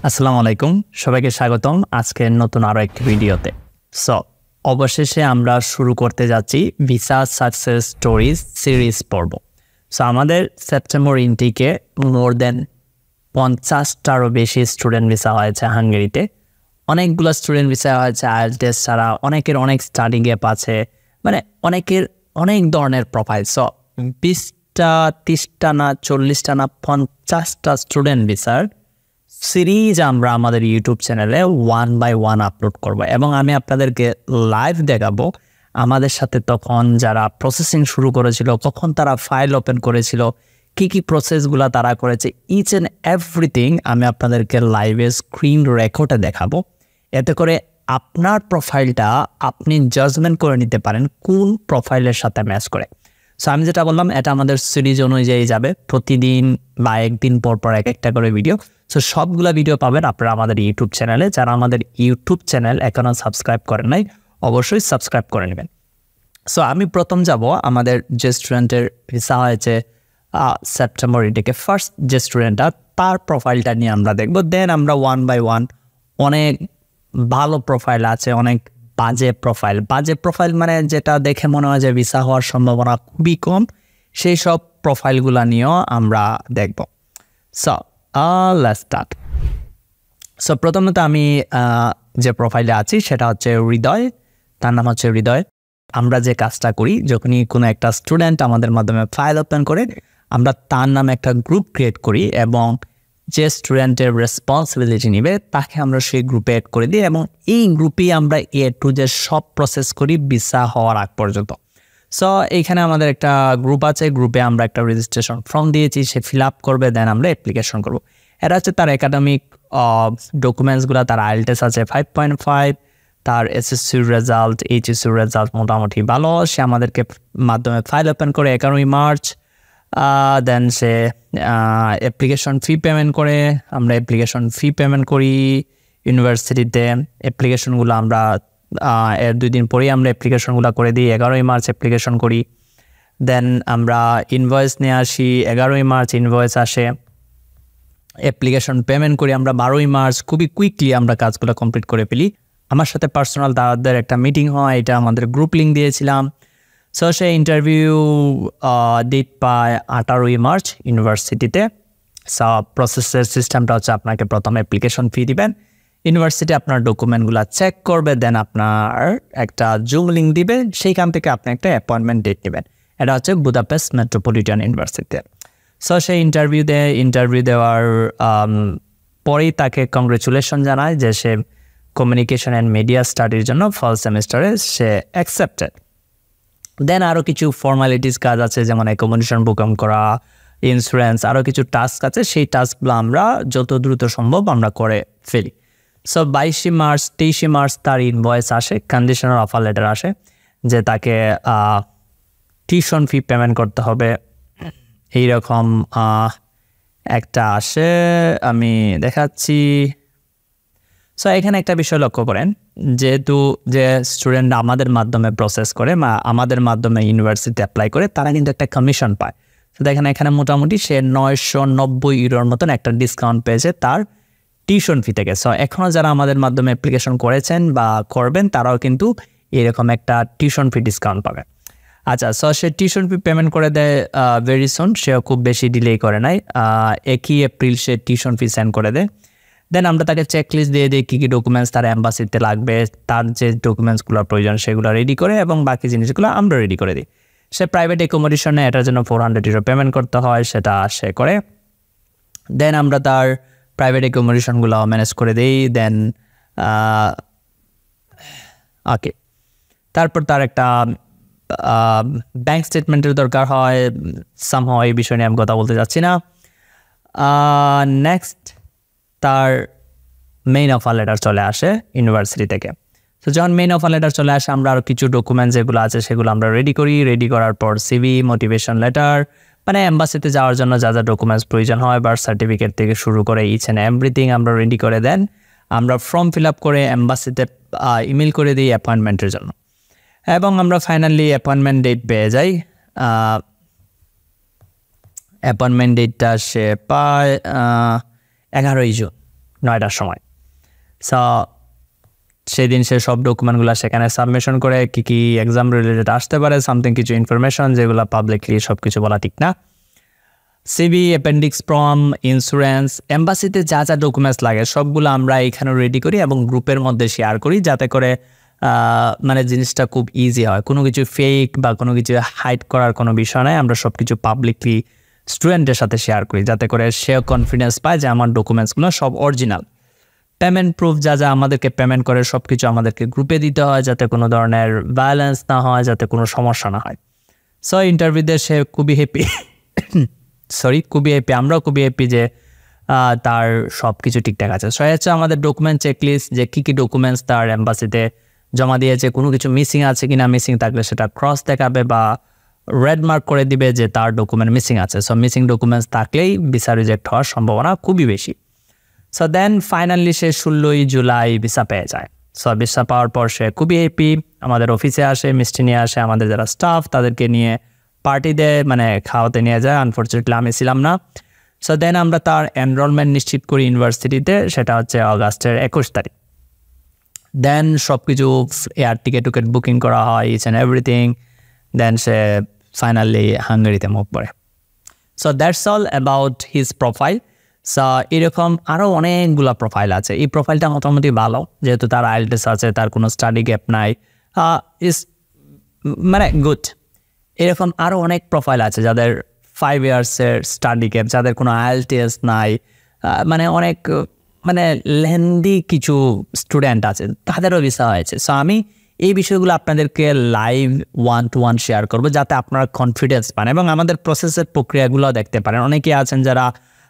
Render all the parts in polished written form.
আসসালামু আলাইকুম সবাইকে স্বাগতম আজকের নতুন আরো একটি ভিডিওতে। সো অবশেষে আমরা শুরু করতে যাচ্ছি ভিসা সাকসেস স্টোরিজ সিরিজ পর্ব। সো আমাদের সেপ্টেম্বর ইনটেকে মোর দেন 50টারও বেশি স্টুডেন্ট ভিসা হয়েছে হাঙ্গেরিতে। অনেকগুলো স্টুডেন্ট ভিসা হয়েছে আইএলটিএস ছাড়া, অনেকের অনেক স্টাডি গ্যাপ আছে, মানে অনেকের অনেক ধরনের প্রোফাইল। সো 20টা 30টা না 40টা না 50টা স্টুডেন্ট ভিসার সিরিজ আমরা আমাদের ইউটিউব চ্যানেলে 1 বাই 1 আপলোড করব এবং আমি আপনাদেরকে লাইভ দেখাবো আমাদের সাথে তখন যারা প্রসেসিং শুরু করেছিল, কখন তারা ফাইল ওপেন করেছিল, কি কি প্রসেসগুলো তারা করেছে, ইচ অ্যান্ড এভরিথিং আমি আপনাদেরকে লাইভে স্ক্রিন রেকর্ডে দেখাবো। এতে করে আপনার প্রোফাইলটা আপনি জাজমেন্ট করে নিতে পারেন কোন প্রোফাইলের সাথে ম্যাচ করে। সো আমি যেটা বললাম এটা আমাদের সিরিজ অনুযায়ী যাবে, প্রতিদিন বা একদিন পর পর একটা করে ভিডিও। সো সবগুলা ভিডিও পাবেন আপনারা আমাদের ইউটিউব চ্যানেলে। যারা আমাদের ইউটিউব চ্যানেল এখনও সাবস্ক্রাইব করেন নাই অবশ্যই সাবস্ক্রাইব করে নেবেন। সো আমি প্রথম যাব আমাদের যে স্টুডেন্টের ভিসা হয়েছে সেপ্টেম্বর ইনটেকে ফার্স্ট যে স্টুডেন্টটা, তার প্রোফাইলটা নিয়ে আমরা দেখব। দেন আমরা 1 বাই 1 অনেক ভালো প্রোফাইল আছে, অনেক বাজে প্রোফাইল মানে যেটা দেখে মনে হয় যে ভিসা হওয়ার সম্ভাবনা খুবই কম, সেই সব প্রোফাইলগুলো নিয়েও আমরা দেখব। So let's start. সো প্রথমত আমি যে প্রোফাইলে আছি সেটা হচ্ছে হৃদয়, তার নাম হচ্ছে হৃদয়। আমরা যে কাজটা করি, যখনই কোনো একটা স্টুডেন্ট আমাদের মাধ্যমে ফাইল ওপেন করে আমরা তার নামে একটা গ্রুপ ক্রিয়েট করি এবং যে স্টুডেন্টের রেসপন্সিবিলিটি নেবে তাকে আমরা সেই গ্রুপে অ্যাড করে দিই এবং এই গ্রুপেই আমরা টু যে সব প্রসেস করি ভিসা হওয়ার আগ পর্যন্ত। সো এইখানে আমাদের একটা গ্রুপ আছে, গ্রুপে আমরা একটা রেজিস্ট্রেশন ফর্ম দিয়েছি, সে ফিল আপ করবে, দেন আমরা অ্যাপ্লিকেশন করব। এটা হচ্ছে তার একাডেমিক ডকুমেন্টসগুলো, তার আইএলটিএস আছে 5.5, তার এসএসসির রেজাল্ট, এইচএসসির রেজাল্ট মোটামুটি ভালো। সে আমাদেরকে মাধ্যমে ফাইল ওপেন করে 11 মার্চ, দেন সে অ্যাপ্লিকেশন ফি পেমেন্ট করে, আমরা অ্যাপ্লিকেশন ফি পেমেন্ট করি ইউনিভার্সিটিতে। অ্যাপ্লিকেশনগুলো আমরা এর 2 দিন পরেই আমরা অ্যাপ্লিকেশনগুলো করে দিই, 11 মার্চ অ্যাপ্লিকেশন করি। দেন আমরা ইনভয়েস নিয়ে আসি, 11 মার্চ ইনভয়েস আসে, অ্যাপ্লিকেশন পেমেন্ট করি আমরা 12 মার্চ। খুবই কুইকলি আমরা কাজগুলো কমপ্লিট করে ফেলি। আমার সাথে পার্সোনাল তাদের একটা মিটিং হয়, এটা আমাদের গ্রুপ লিঙ্ক দিয়েছিলাম। সো সে ইন্টারভিউ ডেট পায় 18 মার্চ ইউনিভার্সিটিতে। সো প্রসেসের সিস্টেমটা হচ্ছে আপনাকে প্রথমে অ্যাপ্লিকেশন ফি দিবেন, ইউনিভার্সিটি আপনার ডকুমেন্টগুলো চেক করবে, দেন আপনার একটা জুম লিঙ্ক দিবে, সেইখান থেকে আপনি একটা অ্যাপয়েন্টমেন্ট ডেট নেবেন। এটা হচ্ছে বুদাপেস্ট মেট্রোপলিটন ইউনিভার্সিটিতে। সো সে ইন্টারভিউ দেওয়ার পরেই তাকে কংগ্রেচুলেশন জানায় যে সে কমিউনিকেশন অ্যান্ড মিডিয়া স্টাডির জন্য ফার্স্ট সেমিস্টারে সে অ্যাকসেপ্টেড। দেন আরও কিছু ফর্মালিটিস কাজ আছে, যেমন অ্যাকোমোডেশন বুকিং করা, ইন্স্যুরেন্স, আরও কিছু টাস্ক আছে। সেই টাস্কগুলো আমরা যত দ্রুত সম্ভব আমরা করে ফেলি। সো 23 মার্চ তার ইনভয়েস আসে, কন্ডিশনাল অফার লেটার আসে যে তাকে টিউশন ফি পেমেন্ট করতে হবে, এইরকম একটা আসে, আমি দেখাচ্ছি। সো এখানে একটা বিষয় লক্ষ্য করেন, যেহেতু যে স্টুডেন্ট আমাদের মাধ্যমে প্রসেস করে বা আমাদের মাধ্যমে ইউনিভার্সিটিতে অ্যাপ্লাই করে, তারা কিন্তু একটা কমিশন পায়। তো দেখেন এখানে মোটামুটি সে 990 ইউরোর মতন একটা ডিসকাউন্ট পেয়েছে তার টিউশন ফি থেকে। সো এখনও যারা আমাদের মাধ্যমে অ্যাপ্লিকেশন করেছেন বা করবেন তারাও কিন্তু এরকম একটা টিউশন ফি ডিসকাউন্ট পাবে। আচ্ছা, সো সে টিউশন ফি পেমেন্ট করে দেয় ভেরি সুন, সেও খুব বেশি ডিলে করে নাই, 1 এপ্রিল সে টিউশন ফি সেন্ড করে দেয়। দেন আমরা তাকে চেকলিস্ট দিয়ে দিই কী কী ডকুমেন্টস তার অ্যাম্বাসিতে লাগবে, তার যে ডকুমেন্টসগুলোর প্রয়োজন সেগুলো রেডি করে এবং বাকি জিনিসগুলো আমরা রেডি করে দিই। সে প্রাইভেট অ্যাকোমোডেশনে এটার জন্য 400 ইউরো পেমেন্ট করতে হয়, সেটা সে করে। দেন আমরা তার প্রাইভেট অ্যাকোমোডেশনগুলো ম্যানেজ করে দিই। দেন ওকে, তারপর তার একটা ব্যাঙ্ক স্টেটমেন্টের দরকার হয়, সামহাও এই বিষয় নিয়ে আমি কথা বলতে যাচ্ছি না। নেক্সট তার মেইন অফার লেটার চলে আসে ইউনিভার্সিটি থেকে। তো যখন মেইন অফার লেটার চলে আসে আমরা আরও কিছু ডকুমেন্টস যেগুলো আছে সেগুলো আমরা রেডি করি। রেডি করার পর সিভি, মোটিভেশন লেটার, মানে অ্যাম্বাসিতে যাওয়ার জন্য যা যা ডকুমেন্টস প্রয়োজন হয়, বার্থ সার্টিফিকেট থেকে শুরু করে ইচ অ্যান্ড এভরিথিং আমরা রেডি করে দেন আমরা ফর্ম ফিল আপ করে অ্যাম্বাসিতে ইমেল করে দিই অ্যাপয়েন্টমেন্টের জন্য এবং আমরা ফাইনালি অ্যাপয়েন্টমেন্ট ডেট পেয়ে যাই। অ্যাপয়েন্টমেন্ট ডেটটা সে পায় 11 জুন। 9টার সময়। সো সেদিন সে সব ডকুমেন্টগুলো সেখানে সাবমিশন করে কী কী এক্সাম রিলেটেড আসতে পারে সামথিং কিছু ইনফরমেশন যেগুলো পাবলিকলি সব কিছু বলা ঠিক না। সিভি, অ্যাপেন্ডিক্স ফর্ম, ইন্স্যুরেন্স, এম্বাসিতে যা যা ডকুমেন্টস লাগে সবগুলো আমরা এখানে রেডি করি এবং গ্রুপের মধ্যে শেয়ার করি, যাতে করে মানে জিনিসটা খুব ইজি হয়। কোনো কিছু ফেক বা কোনো কিছু হাইড করার কোনো বিষয় নয়। আমরা সব কিছু পাবলিকলি স্টুডেন্টের সাথে শেয়ার করি, যাতে করে সেও কনফিডেন্স পায় যে আমার ডকুমেন্টসগুলো সব অরিজিনাল। পেমেন্ট প্রুফ যা যা আমাদেরকে পেমেন্ট করে সব কিছু আমাদেরকে গ্রুপে দিতে হয়, যাতে কোনো ধরনের ভায়োলেন্স না হয়, যাতে কোনো সমস্যা না হয়। সো ইন্টারভিউতে সে খুবই হ্যাপি, আমরাও খুবই হ্যাপি যে তার সব কিছু ঠিকঠাক আছে। সো হচ্ছে আমাদের ডকুমেন্ট চেকলিস্ট, যে কী কী ডকুমেন্টস তার এম্বাসিতে জমা দিয়েছে, কোনো কিছু মিসিং আছে কিনা, মিসিং থাকলে সেটা ক্রস দেখাবে বা রেড মার্ক করে দিবে যে তার ডকুমেন্ট মিসিং আছে। সো মিসিং ডকুমেন্টস থাকলেই ভিসা রিজেক্ট হওয়ার সম্ভাবনা খুবই বেশি। সো দেন ফাইনালি সে 16ই জুলাই ভিসা পেয়ে যায়। সো ভিসা পাওয়ার পর সে খুবই হ্যাপি, আমাদের অফিসে আসে, মিষ্টি নিয়ে আসে, আমাদের যারা স্টাফ তাদেরকে নিয়ে পার্টি দেয়, মানে খাওয়াতে নিয়ে যায়। আনফর্চুনেটলি আমি ছিলাম না। সো দেন আমরা তার এনরোলমেন্ট নিশ্চিত করি ইউনিভার্সিটিতে, সেটা হচ্ছে অগাস্টের 21 তারিখ। দেন সব কিছু এয়ার টিকিট বুকিং করা হয়, ইচ অ্যান্ড এভরিথিং। দেন সে ফাইনালি হাঙ্গেরিতে মুভ করে। So that's all about his profile. So এরকম আরও অনেকগুলো প্রোফাইল আছে। এই প্রোফাইলটা মোটামুটি ভালো, যেহেতু তার আইএলটিএস আছে, তার কোনো স্টাডি গ্যাপ নাই, ইস মানে গুড। এরকম আরও অনেক প্রোফাইল আছে যাদের 5 ইয়ার্সের স্টাডি গ্যাপ, যাদের কোনো আইএলটিএস নাই, মানে অনেক মানে লেন্দি কিছু স্টুডেন্ট আছে, তাদেরও ভিসা হয়েছে। সো আমি এই বিষয়গুলো আপনাদেরকে লাইভ 1-to-1 শেয়ার করবো, যাতে আপনারা কনফিডেন্স পান এবং আমাদের প্রসেসের প্রক্রিয়াগুলো দেখতে পারেন। অনেকেই আছেন যারা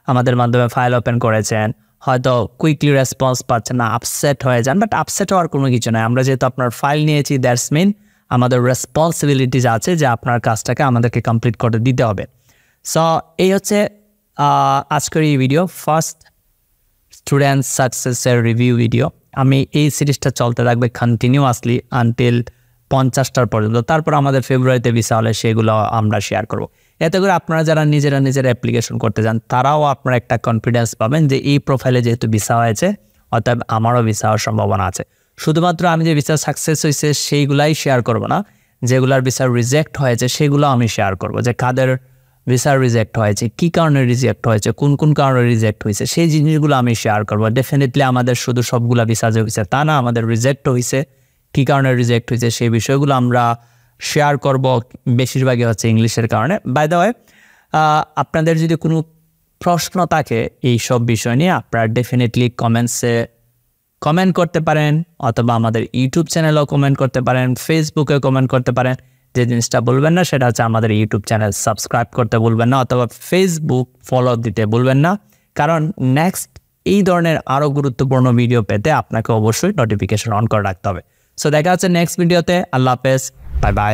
আমাদের মাধ্যমে ফাইল ওপেন করেছেন, হয়তো কুইকলি রেসপন্স পাচ্ছেন না, আপসেট হয়ে যান। বাট আপসেট হওয়ার কোনো কিছু নয়। আমরা যেহেতু আপনার ফাইল নিয়েছি, দ্যাটস মিন আমাদের রেসপন্সিবিলিটিস আছে যে আপনার কাজটাকে আমাদেরকে কমপ্লিট করে দিতে হবে। সো এই হচ্ছে আজকের এই ভিডিও, ফার্স্ট স্টুডেন্ট সাকসেসের রিভিউ ভিডিও। আমি এই সিরিজটা চলতে থাকবে কন্টিনিউয়াসলি আনটিল 50টার পর্যন্ত। তারপর আমাদের ফেব্রুয়ারিতে ভিসা হলে সেগুলো আমরা শেয়ার করব। এতে করে আপনারা যারা নিজেরা অ্যাপ্লিকেশন করতে যান, তারাও আপনারা একটা কনফিডেন্স পাবেন যে এই প্রোফাইলে যেহেতু ভিসা হয়েছে, অতএব আমারও ভিসা হওয়ার সম্ভাবনা আছে। শুধুমাত্র আমি যে ভিসা সাকসেস হয়েছে সেইগুলাই শেয়ার করব না, যেগুলার ভিসা রিজেক্ট হয়েছে সেগুলো আমি শেয়ার করব, যে কাদের ভিসা রিজেক্ট হয়েছে, কী কারণে রিজেক্ট হয়েছে, কোন কোন কারণে রিজেক্ট হয়েছে, সেই জিনিসগুলো আমি শেয়ার করবো। ডেফিনেটলি আমাদের শুধু সবগুলা ভিসা যে হয়েছে তা না, আমাদের রিজেক্ট হয়েছে, কী কারণে রিজেক্ট হয়েছে সেই বিষয়গুলো আমরা শেয়ার করব। বেশিরভাগই হচ্ছে ইংলিশের কারণে। বাই দ্য ওয়ে, আপনাদের যদি কোনো প্রশ্ন থাকে এই সব বিষয় নিয়ে, আপনারা ডেফিনেটলি কমেন্টসে কমেন্ট করতে পারেন, অথবা আমাদের ইউটিউব চ্যানেলেও কমেন্ট করতে পারেন, ফেসবুকে কমেন্ট করতে পারেন। যে জিনিসটা বলবেন না সেটা হচ্ছে আমাদের ইউটিউব চ্যানেল সাবস্ক্রাইব করতে ভুলবেন না, অথবা ফেসবুক ফলো দিতে ভুলবেন না, কারণ নেক্সট এই ধরনের আরও গুরুত্বপূর্ণ ভিডিও পেতে আপনাকে অবশ্যই নোটিফিকেশন অন করে রাখতে হবে। সো দেখা হচ্ছে নেক্সট ভিডিওতে। আল্লাহ হাফেজ, বাই বাই।